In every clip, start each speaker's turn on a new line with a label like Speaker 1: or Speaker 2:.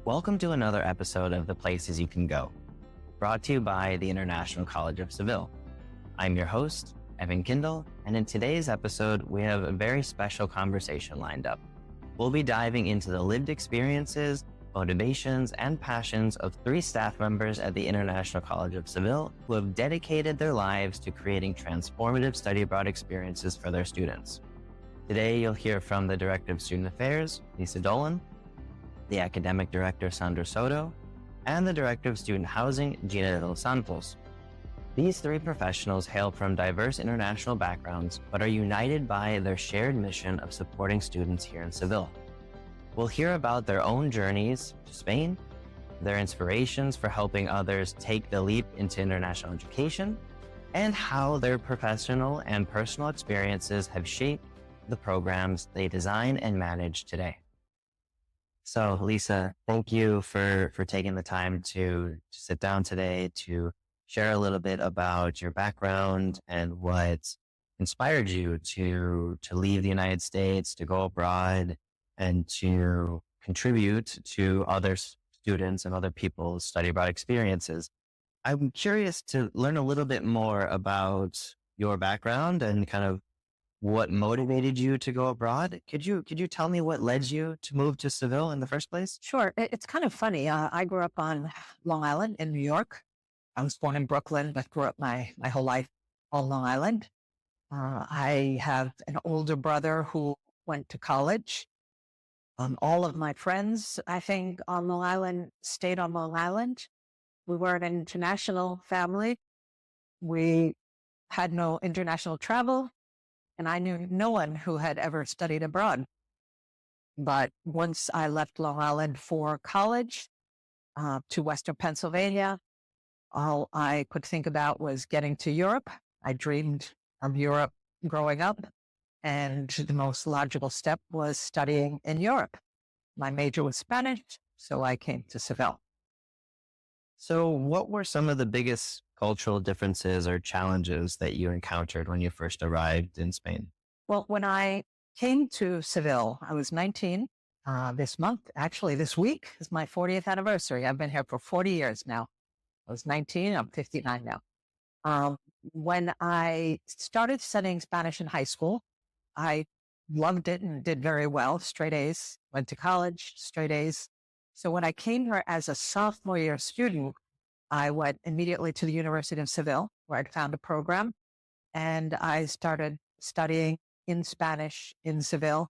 Speaker 1: Welcome to another episode of The Places You Can Go, brought to you by the International College of Seville. I'm your host, Evan Kindle, and in today's episode, we have a very special conversation lined up. We'll be diving into the lived experiences, motivations, and passions of 3 staff members at the International College of Seville who have dedicated their lives to creating transformative study abroad experiences for their students. Today, you'll hear from the Director of Student Affairs, Lisa Dolan, the Academic Director, Sandra Soto, and the Director of Student Housing, Gina de los Santos. These 3 professionals hail from diverse international backgrounds, but are united by their shared mission of supporting students here in Seville. We'll hear about their own journeys to Spain, their inspirations for helping others take the leap into international education, and how their professional and personal experiences have shaped the programs they design and manage today. So Lisa, thank you for taking the time to sit down today to share a little bit about your background and what inspired you to leave the United States, to go abroad, and to contribute to other students and other people's study abroad experiences. I'm curious to learn a little bit more about your background and kind of what motivated you to go abroad. Could you tell me what led you to move to Seville in the first place?
Speaker 2: Sure. It's kind of funny. I grew up on Long Island in New York. I was born in Brooklyn, but grew up my whole life on Long Island. I have an older brother who went to college. All of my friends, I think, on Long Island stayed on Long Island. We were an international family. We had no international travel, and I knew no one who had ever studied abroad. But once I left Long Island for college to Western Pennsylvania, all I could think about was getting to Europe. I dreamed of Europe growing up, and the most logical step was studying in Europe. My major was Spanish, so I came to Seville.
Speaker 1: So what were some of the biggest cultural differences or challenges that you encountered when you first arrived in Spain?
Speaker 2: Well, when I came to Seville, I was 19 this month. Actually, this week is my 40th anniversary. I've been here for 40 years now. I was 19, I'm 59 now. When I started studying Spanish in high school, I loved it and did very well, straight A's, went to college, straight A's. So when I came here as a sophomore year student, I went immediately to the University of Seville, where I'd found a program, and I started studying in Spanish in Seville.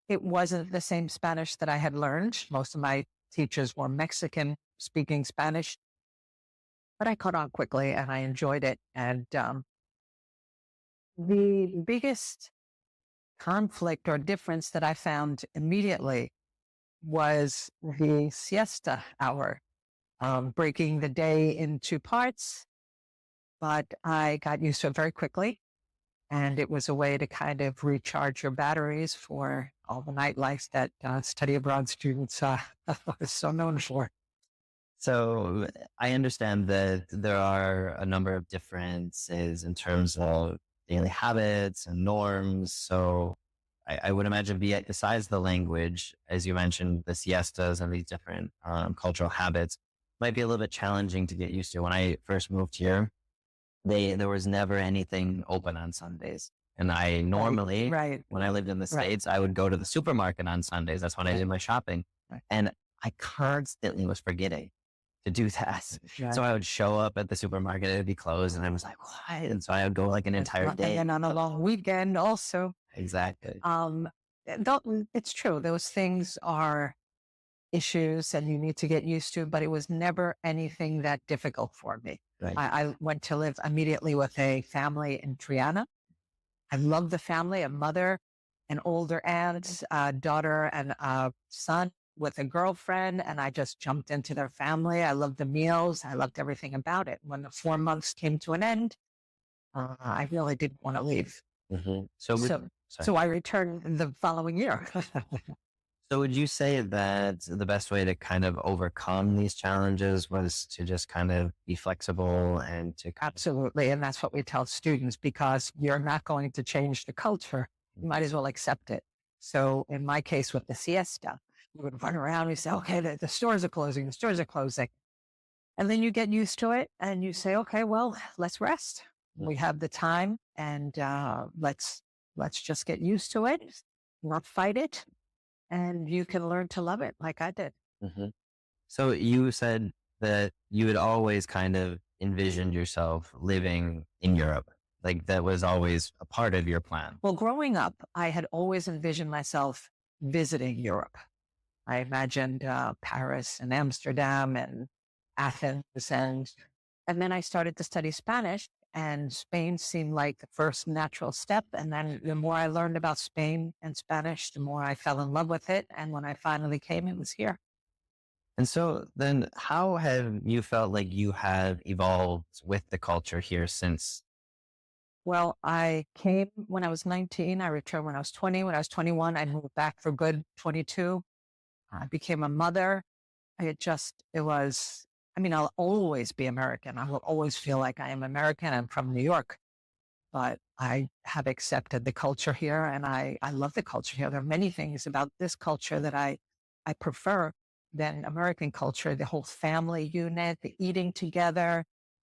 Speaker 2: It wasn't the same Spanish that I had learned. Most of my teachers were Mexican speaking Spanish, but I caught on quickly and I enjoyed it. And the biggest conflict or difference that I found immediately was the siesta hour, breaking the day into parts, but I got used to it very quickly. And it was a way to kind of recharge your batteries for all the nightlife that study abroad students are so known for.
Speaker 1: So I understand that there are a number of differences in terms of daily habits and norms. So I would imagine besides the language, as you mentioned, the siestas and these different cultural habits might be a little bit challenging to get used to. When I first moved here, there was never anything open on Sundays. And I normally, when I lived in the States, I would go to the supermarket on Sundays. That's when I did my shopping. And I constantly was forgetting to do that. So I would show up at the supermarket, it would be closed, and I was like, what? And so I would go like an entire day.
Speaker 2: And on a long weekend also.
Speaker 1: Exactly.
Speaker 2: It's true. Those things are issues and you need to get used to, but it was never anything that difficult for me. I went to live immediately with a family in Triana. I loved the family, a mother, an older aunt, a daughter, and a son with a girlfriend, and I just jumped into their family. I loved the meals. I loved everything about it. When the 4 months came to an end, I really didn't want to leave.
Speaker 1: Mm-hmm.
Speaker 2: So I returned the following year.
Speaker 1: So would you say that the best way to kind of overcome these challenges was to just kind of be flexible and to...
Speaker 2: Absolutely. And that's what we tell students, because you're not going to change the culture. You might as well accept it. So in my case with the siesta, We would run around. We say, okay, the stores are closing. The stores are closing. And then you get used to it and you say, okay, well, let's rest. We have the time and let's just get used to it, not fight it. And you can learn to love it like I did.
Speaker 1: Hmm. So you said that you had always kind of envisioned yourself living in Europe. Like that was always a part of your plan.
Speaker 2: Well, growing up, I had always envisioned myself visiting Europe. I imagined Paris and Amsterdam and Athens, and then I started to study Spanish, and Spain seemed like the first natural step. And then the more I learned about Spain and Spanish, the more I fell in love with it. And when I finally came, it was here.
Speaker 1: And so then how have you felt like you have evolved with the culture here since?
Speaker 2: Well, I came when I was 19. I returned when I was 20. When I was 21, I moved back for good, 22. I became a mother. It was, I mean, I'll always be American. I will always feel like I am American. I'm from New York, but I have accepted the culture here and I love the culture here. There are many things about this culture that I prefer than American culture, the whole family unit, the eating together,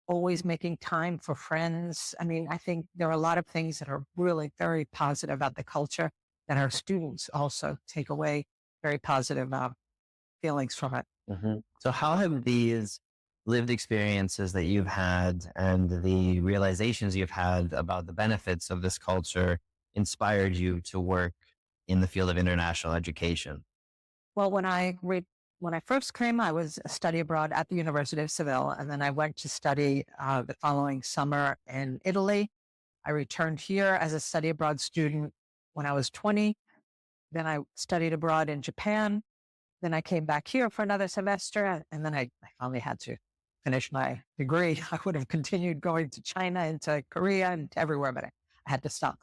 Speaker 2: always making time for friends. I mean, I think there are a lot of things that are really very positive about the culture that our students also take away very positive feelings from it.
Speaker 1: Hmm. So how have these lived experiences that you've had and the realizations you've had about the benefits of this culture inspired you to work in the field of international education?
Speaker 2: Well, when I first came, I was a study abroad at the University of Seville, and then I went to study the following summer in Italy. I returned here as a study abroad student when I was 20. Then I studied abroad in Japan. Then I came back here for another semester, and then I finally had to finish my degree. I would have continued going to China and to Korea and to everywhere, but I had to stop.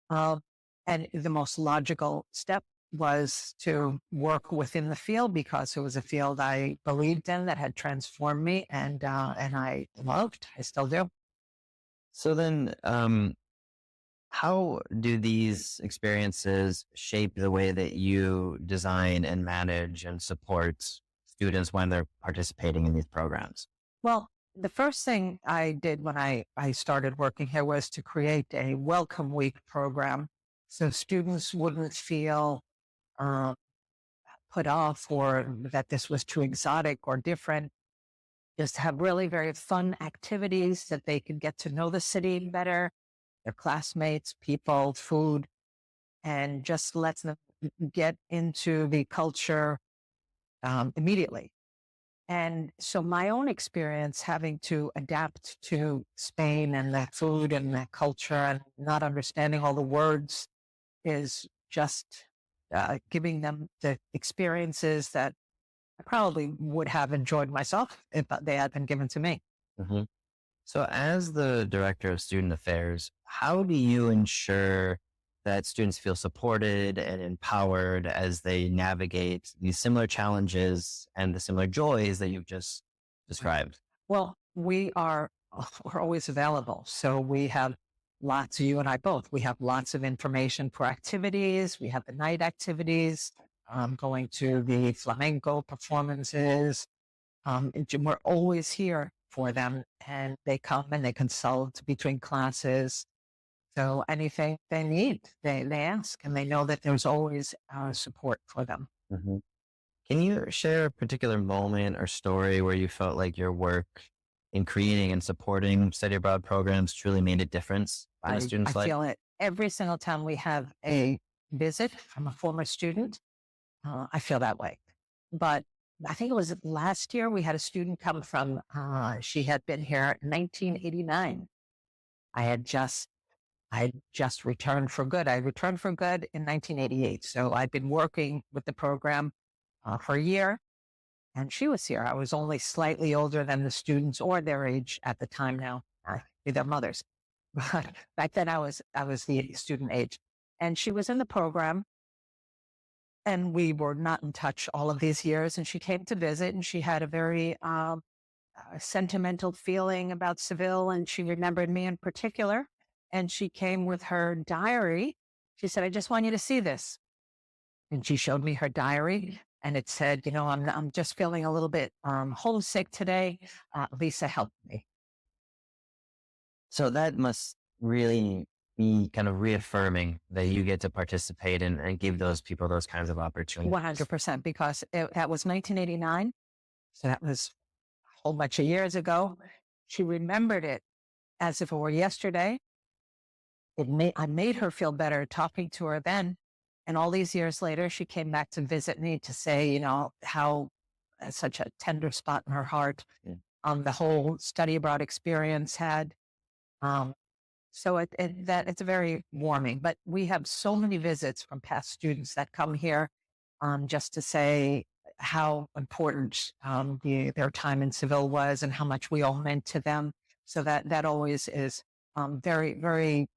Speaker 2: Um, and the most logical step was to work within the field because it was a field I believed in that had transformed me and I loved. I still do.
Speaker 1: So then, how do these experiences shape the way that you design and manage and support students when they're participating in these programs?
Speaker 2: Well, the first thing I did when I started working here was to create a welcome week program so students wouldn't feel uh, put off or that this was too exotic or different. Just have really very fun activities that they could get to know the city better, their classmates, people, food, and just lets them get into the culture immediately. And so my own experience having to adapt to Spain and that food and that culture and not understanding all the words is just giving them the experiences that I probably would have enjoyed myself if they had been given to me.
Speaker 1: Hmm. So, as the director of student affairs, how do you ensure that students feel supported and empowered as they navigate these similar challenges and the similar joys that you've just described?
Speaker 2: Well, we're always available. So we have lots, you and I both, we have lots of information for activities. We have the night activities, going to the flamenco performances. We're always here for them and they come and they consult between classes. So anything they need, they ask and they know that there's always support for them.
Speaker 1: Hmm. Can you share a particular moment or story where you felt like your work in creating and supporting study abroad programs truly made a difference in a
Speaker 2: I
Speaker 1: student's life?
Speaker 2: feel it every single time we have a visit from a former student. I feel that way. But I think it was last year we had a student come from, she had been here in 1989. I had just, I had just returned for good. I returned for good in 1988. So I'd been working with the program for a year and she was here. I was only slightly older than the students or their age at the time now, their mothers. But back then I was the student age and she was in the program and we were not in touch all of these years. And she came to visit and she had a very sentimental feeling about Seville. And she remembered me in particular. And she came with her diary. She said, I just want you to see this. And she showed me her diary. and it said, I'm just feeling a little bit homesick today. Lisa helped me.
Speaker 1: So that must really be kind of reaffirming that you get to participate and give those people those kinds of opportunities.
Speaker 2: 100%, because that was 1989. So that was a whole bunch of years ago. She remembered it as if it were yesterday. I made her feel better talking to her then. And all these years later, she came back to visit me to say, how such a tender spot in her heart
Speaker 1: Yeah.
Speaker 2: the whole study abroad experience had. Um, so it's very warming. But we have so many visits from past students that come here just to say how important their time in Seville was and how much we all meant to them. So that always is very, very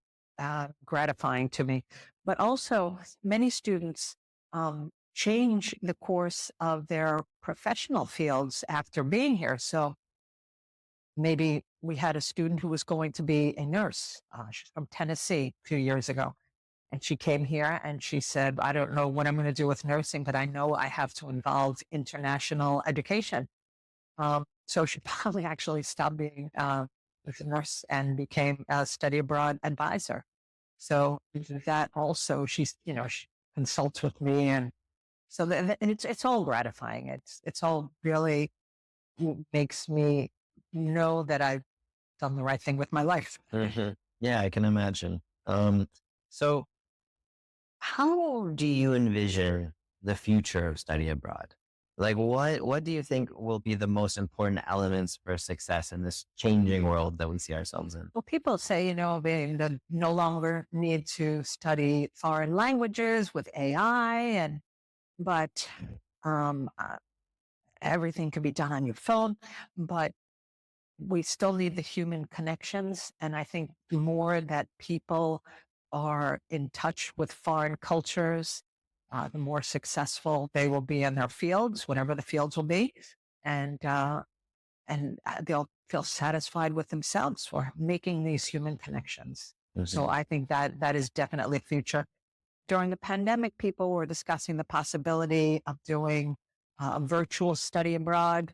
Speaker 2: gratifying to me. But also, many students change the course of their professional fields after being here. So maybe we had a student who was going to be a nurse. She's from Tennessee a few years ago. And she came here and she said, I don't know what I'm going to do with nursing, but I know I have to involve international education. So she probably actually stopped being a nurse and became a study abroad advisor. So that also, she consults with me. And so and it's all gratifying. It's all really makes me know that I've done the right thing with my life.
Speaker 1: Mhm. Yeah, I can imagine. So how do you envision the future of study abroad? Like what do you think will be the most important elements for success in this changing world that we see ourselves in?
Speaker 2: Well, people say, they no longer need to study foreign languages with AI, but um, uh, everything can be done on your phone. But we still need the human connections. And I think the more that people are in touch with foreign cultures, the more successful they will be in their fields, whatever the fields will be. And, they'll feel satisfied with themselves for making these human connections. So
Speaker 1: Mhm.
Speaker 2: I think that is definitely the future. During the pandemic, people were discussing the possibility of doing a virtual study abroad,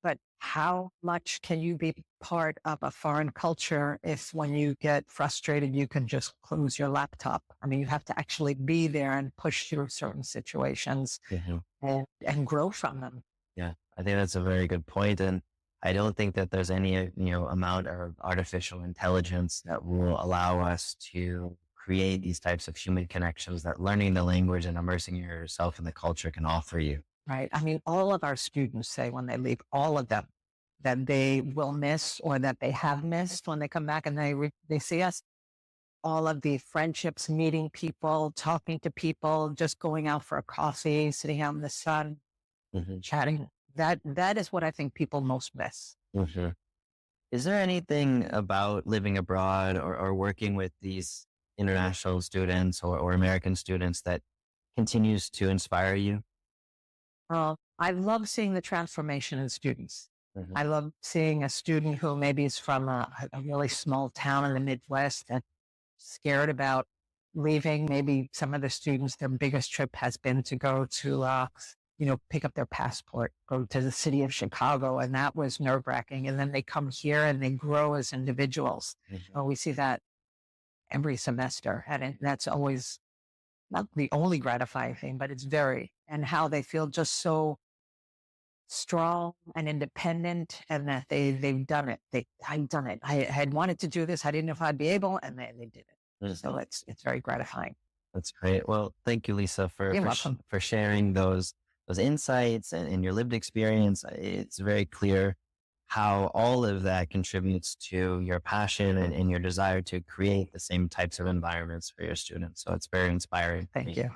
Speaker 2: but how much can you be part of a foreign culture if when you get frustrated, you can just close your laptop? I mean, you have to actually be there and push through certain situations
Speaker 1: Mhm.
Speaker 2: and grow from them.
Speaker 1: Yeah, I think that's a very good point. And I don't think that there's any, amount of artificial intelligence that will allow us to create these types of human connections that learning the language and immersing yourself in the culture can offer you.
Speaker 2: Right. I mean, all of our students say when they leave, all of them, that they will miss or that they have missed when they come back and they see us. All of the friendships, meeting people, talking to people, just going out for a coffee, sitting out in the sun,
Speaker 1: Mhm.
Speaker 2: chatting. That is what I think people most miss.
Speaker 1: Mhm. Is there anything about living abroad or working with these international students or American students that continues to inspire you?
Speaker 2: I love seeing the transformation in students.
Speaker 1: Mhm.
Speaker 2: I love seeing a student who maybe is from a really small town in the Midwest and scared about leaving. Maybe some of the students, their biggest trip has been to go to, pick up their passport, go to the city of Chicago. And that was nerve wracking. And then they come here and they grow as individuals.
Speaker 1: Mhm.
Speaker 2: We see that every semester. And that's always not the only gratifying thing, but it's and how they feel just so strong and independent and that they've done it. I've done it. I had wanted to do this. I didn't know if I'd be able, and they did it. So
Speaker 1: Mhm.
Speaker 2: it's very gratifying.
Speaker 1: That's great. Well, thank you, Lisa,
Speaker 2: You're welcome.
Speaker 1: for sharing those insights and your lived experience. It's very clear how all of that contributes to your passion and your desire to create the same types of environments for your students. So it's very inspiring for
Speaker 2: Thank
Speaker 1: me.
Speaker 2: you.